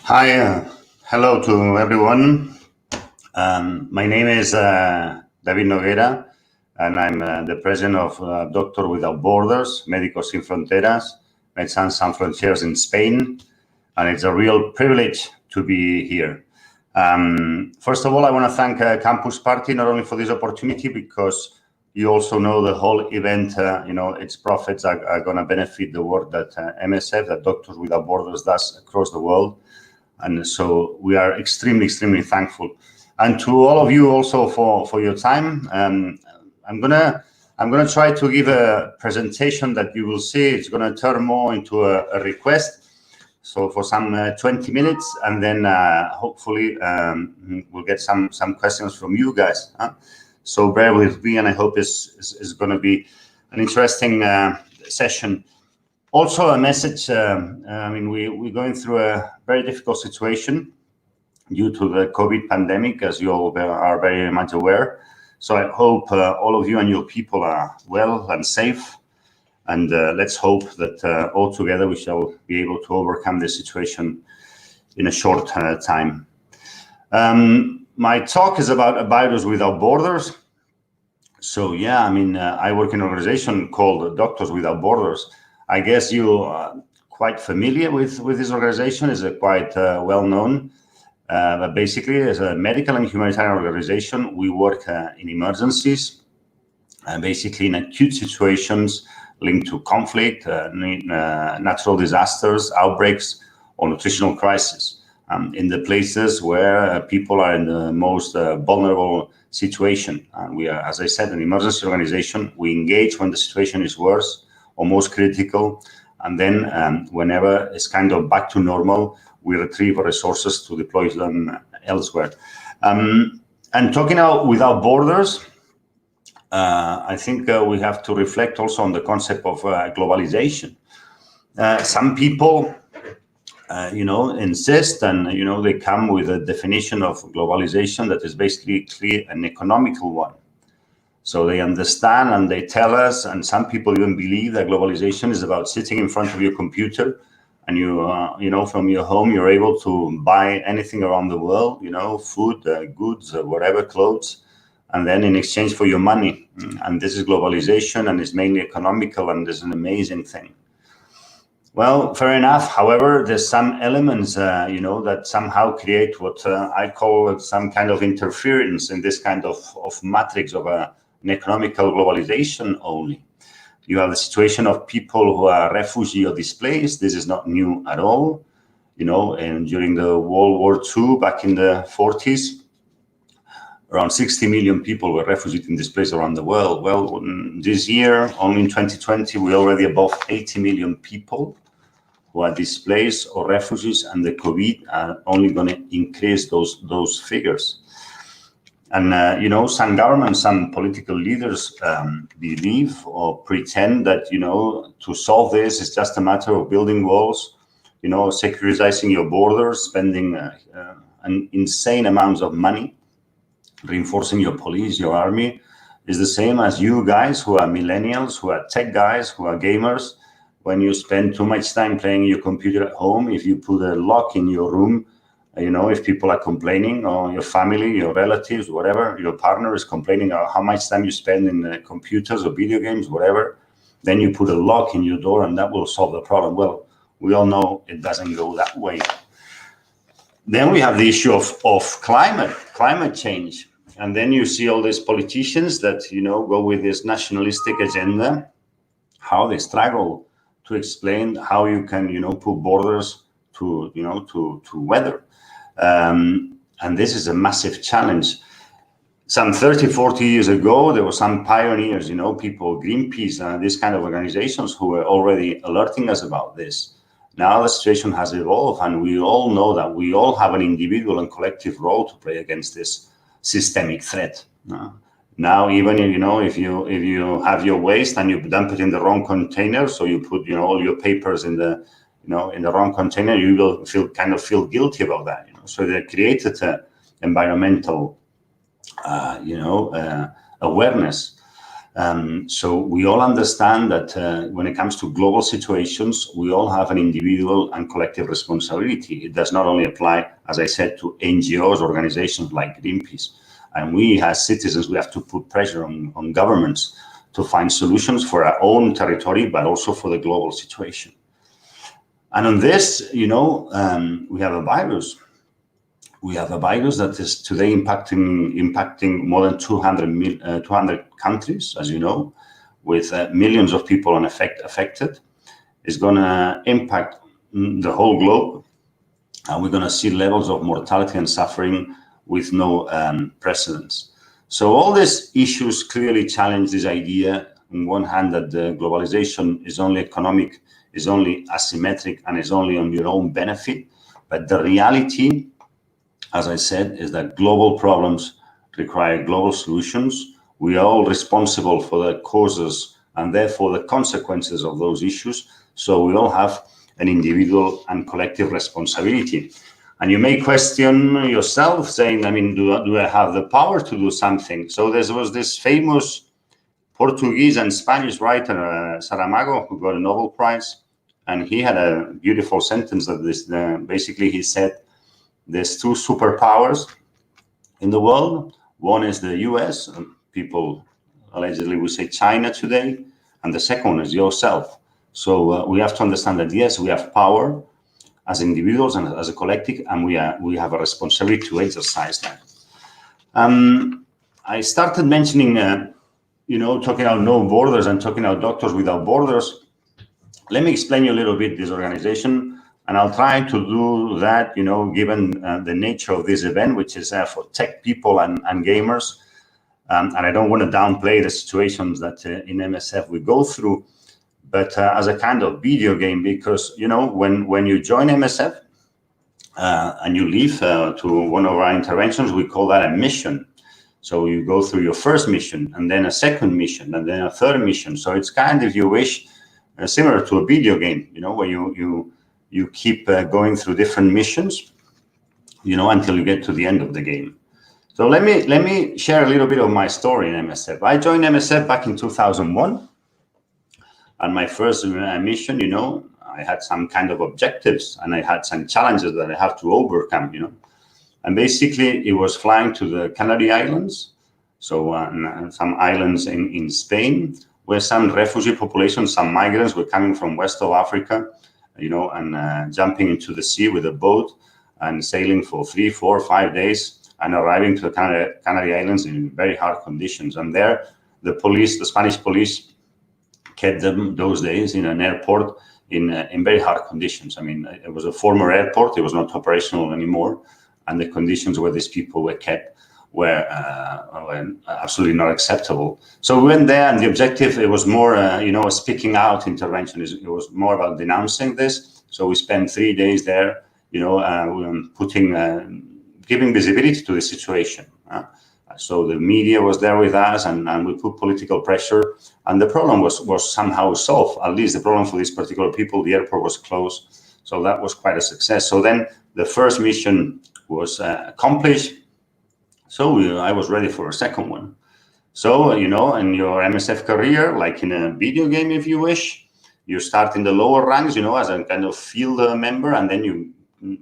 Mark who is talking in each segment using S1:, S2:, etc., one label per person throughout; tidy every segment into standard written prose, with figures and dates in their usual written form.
S1: Hi, hello to everyone. My name is David Noguera, and I'm the president of Doctor Without Borders, Médicos Sin Fronteras, Médecins Sans Frontières in Spain, and it's a real privilege to be here. First of all, I want to thank Campus Party not only for this opportunity, because you also know the whole event, its profits are going to benefit the work that MSF, that Doctors Without Borders, does across the world. And so we are extremely, extremely thankful. And to all of you also for your time. I'm gonna try to give a presentation that you will see. It's gonna turn more into a request. So for some 20 minutes, and then hopefully we'll get some questions from you guys. So bear with me, and I hope it's going to be an interesting session. Also, a message. We're going through a very difficult situation due to the COVID pandemic, as you all are very much aware. So I hope all of you and your people are well and safe. And let's hope that all together we shall be able to overcome this situation in a short time. My talk is about a virus without borders. So yeah, I work in an organization called Doctors Without Borders. I guess you are quite familiar with this organization. It's quite well known. But basically, as a medical and humanitarian organization, we work in emergencies, basically in acute situations linked to conflict, natural disasters, outbreaks, or nutritional crisis, in the places where people are in the most vulnerable situation. And we are, as I said, an emergency organization. We engage when the situation is worse or most critical, and then whenever it's kind of back to normal, we retrieve resources to deploy them elsewhere. And talking about without borders, I think we have to reflect also on the concept of globalization. Some people, insist, and they come with a definition of globalization that is basically an economical one. So they understand and they tell us, and some people even believe that globalization is about sitting in front of your computer, and from your home you're able to buy anything around the world, food, goods, whatever, clothes, and then in exchange for your money. And this is globalization, and it's mainly economical, and it's an amazing thing. Well, fair enough. However, there's some elements, that somehow create what I call some kind of interference in this kind of matrix of an economical globalization only. You have the situation of people who are refugee or displaced. This is not new at all. And during the World War II, back in the 40s, around 60 million people were refugees and displaced around the world. Well, this year, only in 2020, we're already above 80 million people who are displaced or refugees, and the COVID are only going to increase those figures. And, some governments, some political leaders believe or pretend that, to solve this is just a matter of building walls, securitizing your borders, spending an insane amounts of money, reinforcing your police, your army. Is the same as you guys who are millennials, who are tech guys, who are gamers. When you spend too much time playing your computer at home, if you put a lock in your room, if people are complaining, or your family, your relatives, whatever, your partner is complaining about how much time you spend in computers or video games, whatever, then you put a lock in your door and that will solve the problem. Well, we all know it doesn't go that way. Then we have the issue of climate change. And then you see all these politicians that, go with this nationalistic agenda, how they struggle to explain how you can, put borders to weather. And this is a massive challenge. Some 30, 40 years ago, there were some pioneers, people, Greenpeace, these kind of organizations who were already alerting us about this. Now the situation has evolved, and we all know that we all have an individual and collective role to play against this systemic threat. Now, even if you have your waste and you dump it in the wrong container, so you put all your papers in the in the wrong container, you will feel guilty about that. So they created environmental awareness. So we all understand that when it comes to global situations, we all have an individual and collective responsibility. It does not only apply, as I said, to NGOs, organizations like Greenpeace. And we as citizens, we have to put pressure on governments to find solutions for our own territory, but also for the global situation. And on this, we have a virus. We have a virus that is today impacting more than 200 countries, as you know, with millions of people affected. It's going to impact the whole globe, and we're going to see levels of mortality and suffering with no precedents. So all these issues clearly challenge this idea, on one hand, that the globalization is only economic, is only asymmetric, and is only on your own benefit. But the reality, as I said, is that global problems require global solutions. We are all responsible for the causes and therefore the consequences of those issues. So we all have an individual and collective responsibility. And you may question yourself, saying, I mean, do I have the power to do something? So there was this famous Portuguese and Spanish writer, Saramago, who got a Nobel Prize. And he had a beautiful sentence that basically he said, there's two superpowers in the world. One is the US, and people allegedly would say China today, and the second one is yourself. So we have to understand that, yes, we have power as individuals and as a collective, and we have a responsibility to exercise that. I started mentioning, talking about no borders and talking about Doctors Without Borders. Let me explain you a little bit this organization, and I'll try to do that, given the nature of this event, which is for tech people and gamers. And I don't want to downplay the situations that in MSF we go through, but as a kind of video game, because, when you join MSF and you leave to one of our interventions, we call that a mission. So you go through your first mission, and then a second mission, and then a third mission. So it's kind of, if you wish, similar to a video game, where you keep going through different missions, until you get to the end of the game. So let me share a little bit of my story in MSF. I joined MSF back in 2001, and my first mission, I had some kind of objectives, and I had some challenges that I have to overcome, And basically, it was flying to the Canary Islands, so some islands in Spain, where some refugee populations, some migrants were coming from west of Africa, and jumping into the sea with a boat and sailing for 3, 4, 5 days and arriving to the Canary Islands in very hard conditions. And there, the Spanish police, kept them those days in an airport in very hard conditions. I mean, it was a former airport; it was not operational anymore, and the conditions where these people were kept were absolutely not acceptable. So we went there, and the objective, it was more, a speaking out intervention. It was more about denouncing this. So we spent 3 days there, giving visibility to the situation. So the media was there with us, and we put political pressure, and the problem was somehow solved. At least the problem for these particular people, the airport was closed. So that was quite a success. So then the first mission was accomplished. So I was ready for a second one. So, in your MSF career, like in a video game, if you wish, you start in the lower ranks, as a kind of field member, and then you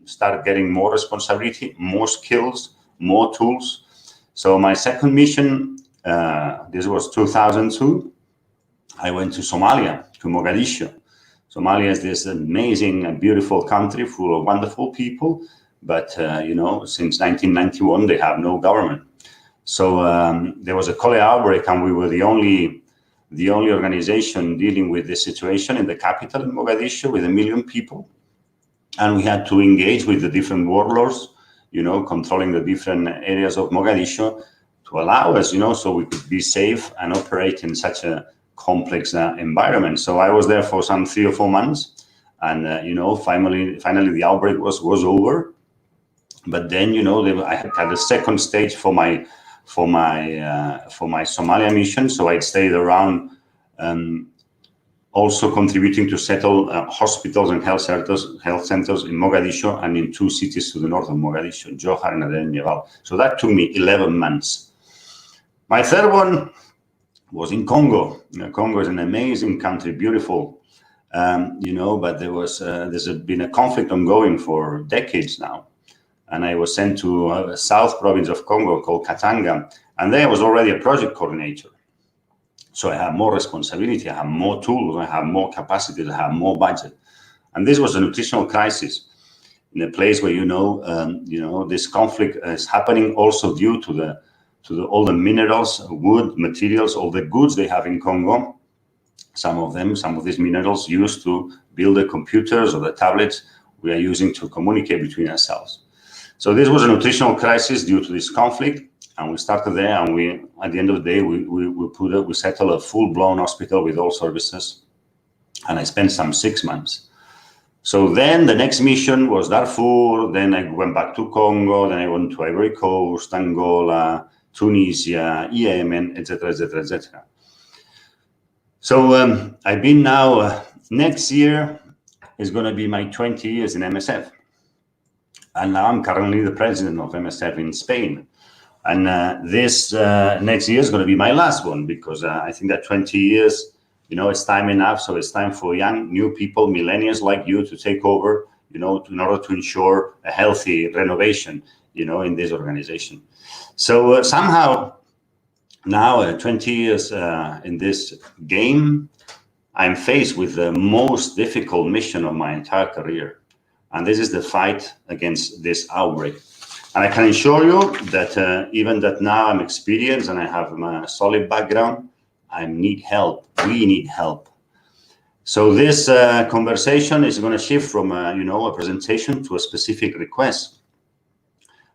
S1: start getting more responsibility, more skills, more tools. So my second mission, this was 2002, I went to Somalia, to Mogadishu. Somalia is this amazing and beautiful country full of wonderful people. But, since 1991, they have no government. So there was a cholera outbreak, and we were the only organization dealing with this situation in the capital, in Mogadishu, with 1 million people. And we had to engage with the different warlords, controlling the different areas of Mogadishu to allow us, so we could be safe and operate in such a complex environment. So I was there for some 3 or 4 months, and, finally the outbreak was over. But then, I had a second stage for my Somalia mission. So I'd stayed around, also contributing to settle hospitals and health centers in Mogadishu and in 2 cities to the north of Mogadishu, Johar and Aden Jebel. So that took me 11 months. My third one was in Congo. Congo is an amazing country, beautiful, but there's been a conflict ongoing for decades now. And I was sent to a south province of Congo called Katanga, and there I was already a project coordinator. So I have more responsibility, I have more tools, I have more capacity, I have more budget. And this was a nutritional crisis in a place where this conflict is happening also due to all the minerals, wood, materials, all the goods they have in Congo. Some of these minerals used to build the computers or the tablets we are using to communicate between ourselves. So this was a nutritional crisis due to this conflict, and we started there. And at the end of the day, we settled a full-blown hospital with all services, and I spent some 6 months. So then the next mission was Darfur. Then I went back to Congo. Then I went to Ivory Coast, Angola, Tunisia, Yemen, etc., etc., etc. So I've been now. Next year is going to be my 20 years in MSF. And now I'm currently the president of MSF in Spain. And this next year is going to be my last one, because I think that 20 years, it's time enough. So it's time for young, new people, millennials like you to take over, in order to ensure a healthy renovation, in this organization. So somehow now, 20 years in this game, I'm faced with the most difficult mission of my entire career. And this is the fight against this outbreak. And I can assure you that even that now I'm experienced and I have a solid background, I need help. We need help. So this conversation is going to shift from a presentation to a specific request.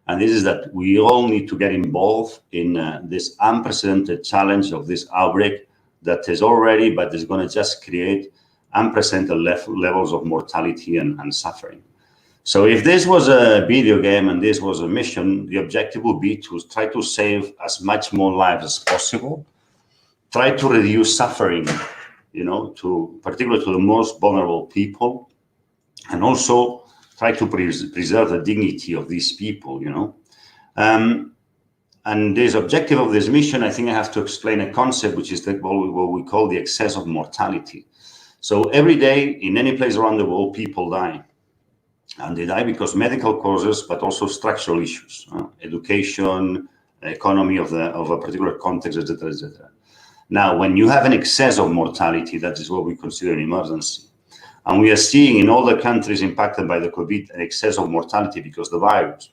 S1: And this is that we all need to get involved in this unprecedented challenge of this outbreak that is already, but is going to just create unprecedented levels of mortality and suffering. So if this was a video game and this was a mission, the objective would be to try to save as much more lives as possible, try to reduce suffering, particularly to the most vulnerable people, and also try to preserve the dignity of these people, And this objective of this mission, I think I have to explain a concept, which is what we call the excess of mortality. So every day in any place around the world, people die. And they die because medical causes, but also structural issues, education, economy of a particular context, etc., etc. Now, when you have an excess of mortality, that is what we consider an emergency. And we are seeing in all the countries impacted by the COVID an excess of mortality because of the virus.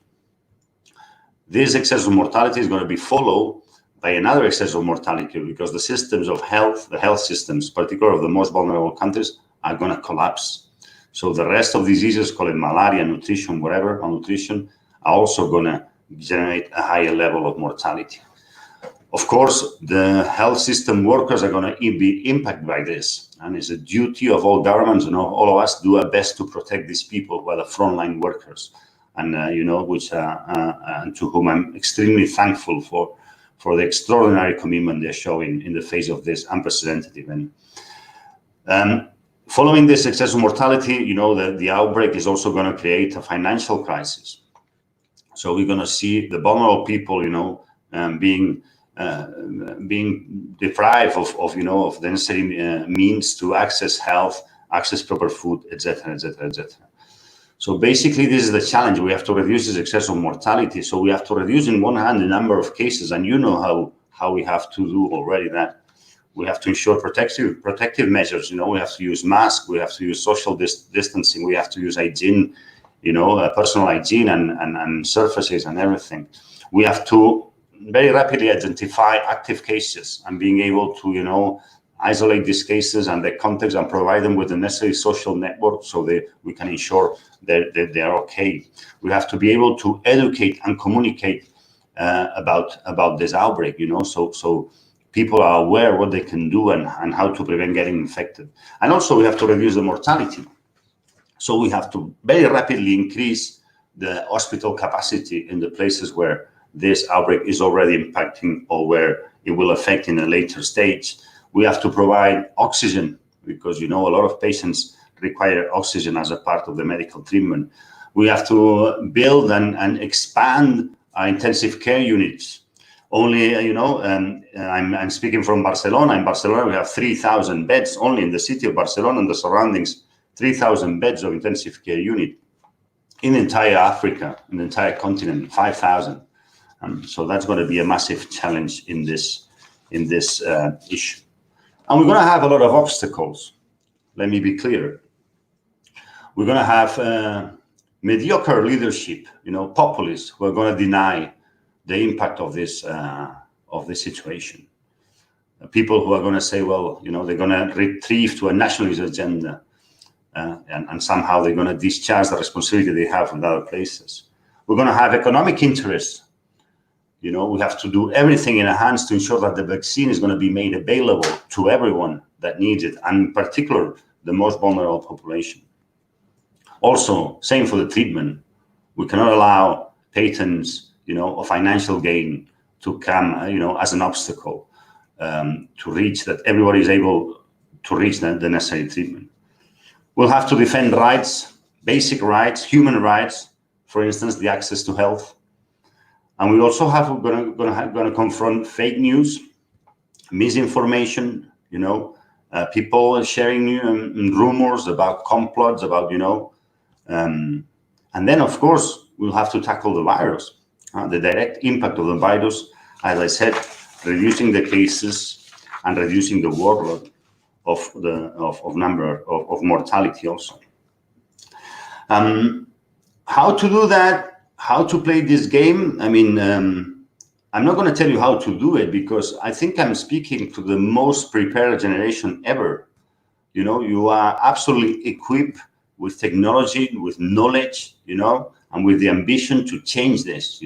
S1: This excess of mortality is going to be followed by another excess of mortality because the systems of health, the health systems, particularly of the most vulnerable countries, are going to collapse. So the rest of diseases, call it malaria, nutrition, whatever, malnutrition, are also going to generate a higher level of mortality. Of course, the health system workers are going to be impacted by this. And it's a duty of all governments and all of us do our best to protect these people who are the frontline workers. And, and to whom I'm extremely thankful for the extraordinary commitment they're showing in the face of this unprecedented event. Following this excess of mortality, the outbreak is also going to create a financial crisis. So we're going to see the vulnerable people, being deprived of the necessary means to access health, access proper food, etc., etc., etc. So basically, this is the challenge. We have to reduce this excess of mortality. So we have to reduce, in one hand, the number of cases, and how we have to do already that. We have to ensure protective measures. We have to use masks. We have to use social distancing. We have to use hygiene, personal hygiene and surfaces and everything. We have to very rapidly identify active cases and being able to, isolate these cases and their context and provide them with the necessary social network so that we can ensure that they are okay. We have to be able to educate and communicate about this outbreak, so people are aware what they can do and how to prevent getting infected. And also we have to reduce the mortality. So we have to very rapidly increase the hospital capacity in the places where this outbreak is already impacting or where it will affect in a later stage. We have to provide oxygen because, a lot of patients require oxygen as a part of the medical treatment. We have to build and expand our intensive care units. Only, I'm speaking from Barcelona. In Barcelona, we have 3,000 beds only in the city of Barcelona and the surroundings, 3,000 beds of intensive care unit. In entire Africa, in the entire continent, 5,000. So that's going to be a massive challenge in this issue. And we're going to have a lot of obstacles. Let me be clear. We're going to have mediocre leadership, populists who are going to deny the impact of this situation. People who are going to say, well, they're going to retrieve to a nationalist agenda, and somehow they're going to discharge the responsibility they have in other places. We're going to have economic interests. We have to do everything in our hands to ensure that the vaccine is going to be made available to everyone that needs it, and in particular, the most vulnerable population. Also, same for the treatment. We cannot allow patents, or financial gain to come, as an obstacle to reach that everybody is able to reach the necessary treatment. We'll have to defend rights, basic rights, human rights, for instance, the access to health. And we also going to confront fake news, misinformation, people sharing rumors about complots, about, and then, of course, we'll have to tackle the virus, the direct impact of the virus, as I said, reducing the cases and reducing the workload of number of mortality also. How to do that? How to play this game? I mean, I'm not going to tell you how to do it, because I think I'm speaking to the most prepared generation ever. You are absolutely equipped with technology, with knowledge, and with the ambition to change this.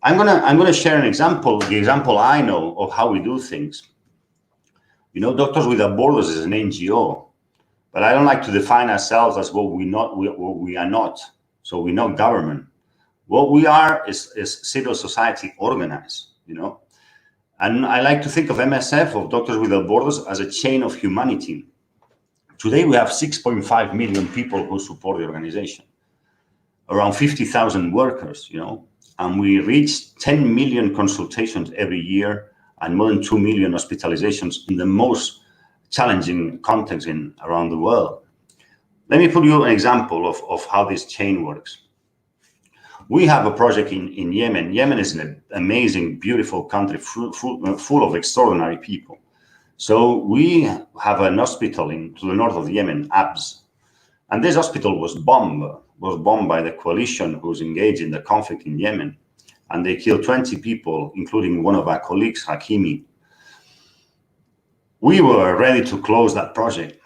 S1: I'm gonna share an example. The example I know of how we do things. Doctors Without Borders is an NGO, but I don't like to define ourselves as what we are not. So we're not government. What we are is civil society organized, And I like to think of MSF, of Doctors Without Borders, as a chain of humanity. Today we have 6.5 million people who support the organization, around 50,000 workers, and we reach 10 million consultations every year and more than 2 million hospitalizations in the most challenging contexts around the world. Let me put you an example of how this chain works. We have a project in Yemen. Yemen is an amazing, beautiful country full of extraordinary people. So we have an hospital to the north of Yemen, Abs. And this hospital was bombed by the coalition who's engaged in the conflict in Yemen. And they killed 20 people, including one of our colleagues, Hakimi. We were ready to close that project.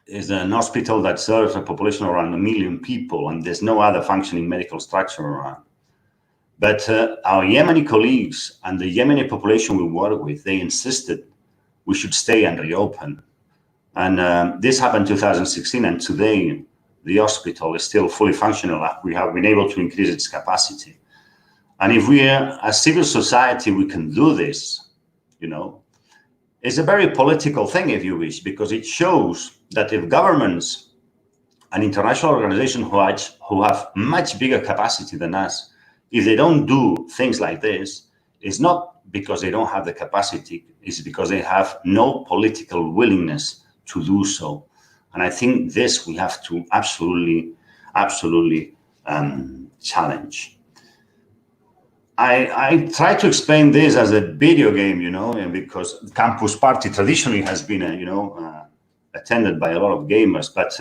S1: It's an hospital that serves a population of around 1 million people, and there's no other functioning medical structure around. But our Yemeni colleagues and the Yemeni population we work with, they insisted we should stay and reopen. And this happened in 2016, and today the hospital is still fully functional. We have been able to increase its capacity. And if we are a civil society, we can do this, It's a very political thing, if you wish, because it shows that if governments and international organizations who have much bigger capacity than us, if they don't do things like this, it's not because they don't have the capacity, it's because they have no political willingness to do so. And I think this we have to absolutely challenge. I try to explain this as a video game, and because Campus Party traditionally has been, attended by a lot of gamers, but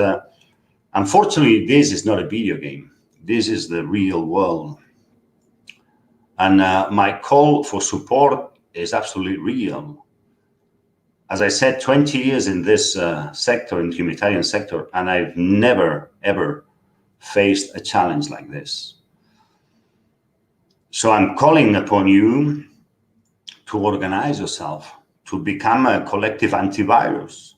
S1: unfortunately, this is not a video game. This is the real world. And my call for support is absolutely real. As I said, 20 years in this sector, in the humanitarian sector, and I've never, ever faced a challenge like this. So I'm calling upon you to organize yourself, to become a collective antivirus.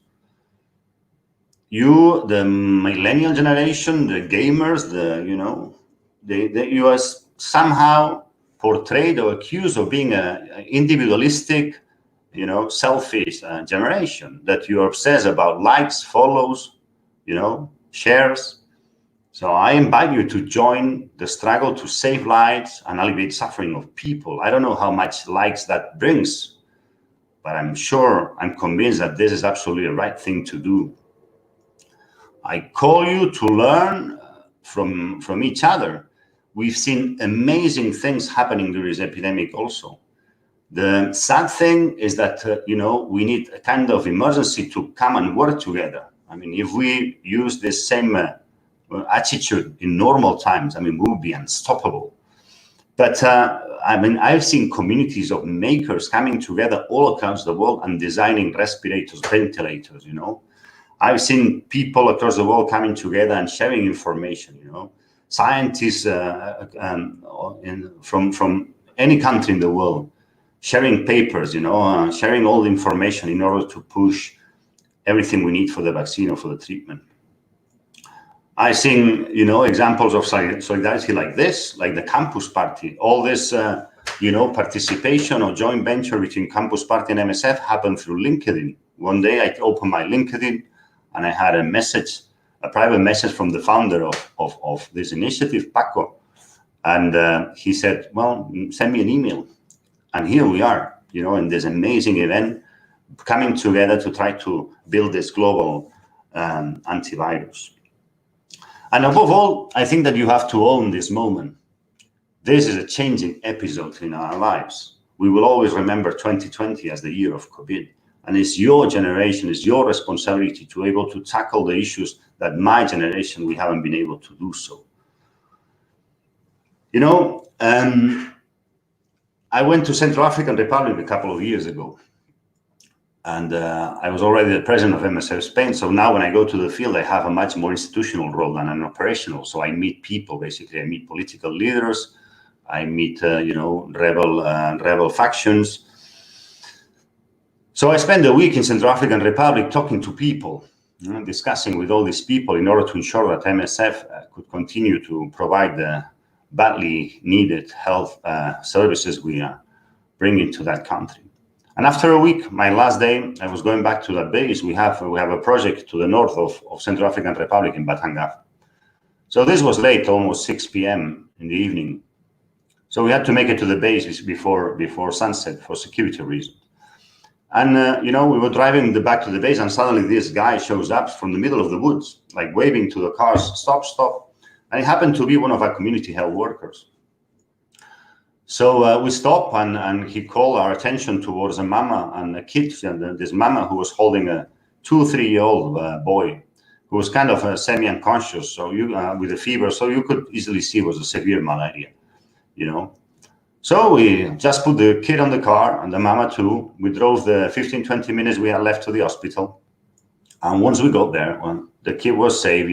S1: You, the millennial generation, the gamers, you are somehow portrayed or accused of being an individualistic, selfish generation, that you are obsessed about likes, follows, shares. So I invite you to join the struggle to save lives and alleviate suffering of people. I don't know how much likes that brings, but I'm convinced that this is absolutely the right thing to do. I call you to learn from each other. We've seen amazing things happening during this epidemic also. The sad thing is that, we need a kind of emergency to come and work together. I mean, if we use this same attitude in normal times, I mean, we would be unstoppable. But I've seen communities of makers coming together all across the world and designing respirators, ventilators, I've seen people across the world coming together and sharing information, scientists from any country in the world, sharing papers, sharing all the information in order to push everything we need for the vaccine or for the treatment. I've seen, examples of solidarity like this, like the Campus Party. All this, participation or joint venture between Campus Party and MSF happened through LinkedIn. One day I opened my LinkedIn and I had a private message from the founder of this initiative, Paco. And he said, well, send me an email. And here we are, in this amazing event, coming together to try to build this global antivirus. And above all, I think that you have to own this moment. This is a changing episode in our lives. We will always remember 2020 as the year of COVID. And it's your generation, it's your responsibility to be able to tackle the issues that my generation, we haven't been able to do so. I went to Central African Republic a couple of years ago. And I was already the president of MSF Spain. So now when I go to the field, I have a much more institutional role than an operational. So I meet people, basically. I meet political leaders. I meet, rebel factions. So I spent a week in Central African Republic talking to people, discussing with all these people in order to ensure that MSF could continue to provide the badly needed health services we are bringing to that country. And after a week, my last day, I was going back to that base. We have a project to the north of Central African Republic in Batangaf. So this was late, almost 6 p.m. in the evening. So we had to make it to the base before sunset for security reasons. And, we were driving back to the base, and suddenly this guy shows up from the middle of the woods, like waving to the cars, stop, stop. And it happened to be one of our community health workers. So we stopped, and he called our attention towards a mama and a kid, and this mama who was holding a 2 or 3 year old boy who was kind of semi-unconscious, so with a fever, so you could easily see it was a severe malaria, So we just put the kid on the car and the mama too. We drove the 15, 20 minutes we had left to the hospital. And once we got there, the kid was safe,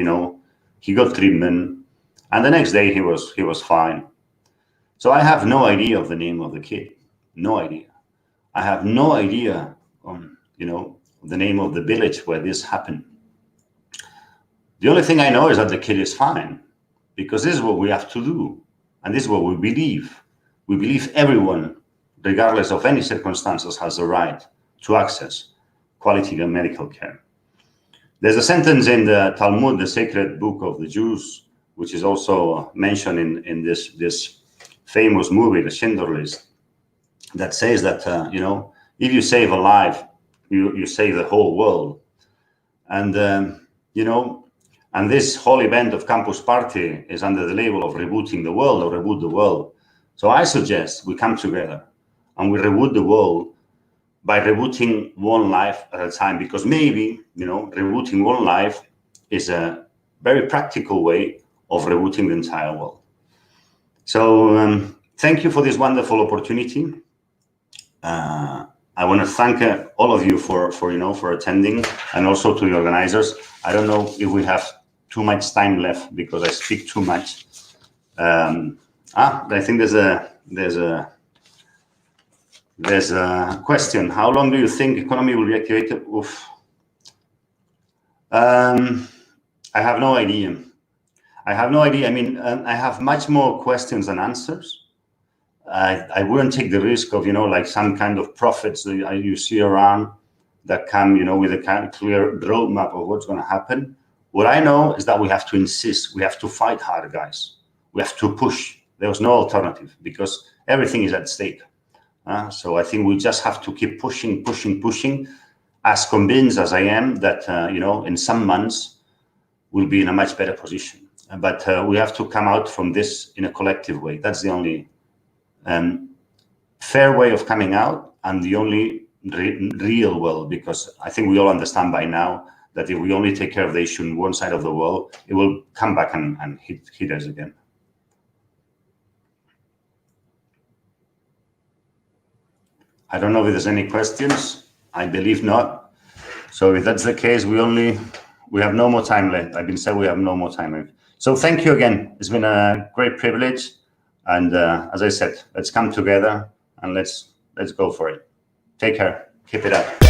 S1: he got treatment, and the next day he was fine. So I have no idea of the name of the kid, no idea. I have no idea, the name of the village where this happened. The only thing I know is that the kid is fine, because this is what we have to do, and this is what we believe. We believe everyone, regardless of any circumstances, has the right to access quality medical care. There's a sentence in the Talmud, the sacred book of the Jews, which is also mentioned in this famous movie, The Schindler's List, that says that, if you save a life, you save the whole world. And, and this whole event of Campus Party is under the label of rebooting the world, or reboot the world. So I suggest we come together and we reboot the world by rebooting one life at a time, because maybe, rebooting one life is a very practical way of rebooting the entire world. So thank you for this wonderful opportunity. I want to thank all of you for attending, and also to the organizers. I don't know if we have too much time left because I speak too much. I think there's a question. How long do you think economy will be activated? Oof. I have no idea. I mean, I have much more questions than answers. I wouldn't take the risk of, like some kind of prophets that you see around that come, with a kind of clear roadmap of what's going to happen. What I know is that we have to insist, we have to fight hard, guys. We have to push. There's no alternative because everything is at stake. So I think we just have to keep pushing, pushing, pushing, as convinced as I am that, in some months we'll be in a much better position. But we have to come out from this in a collective way. That's the only fair way of coming out, and the only real way, because I think we all understand by now that if we only take care of the issue in one side of the world, it will come back and hit us again. I don't know if there's any questions. I believe not. So if that's the case, we have no more time left. I've been said we have no more time left. So thank you again. It's been a great privilege. And as I said, let's come together and let's go for it. Take care. Keep it up.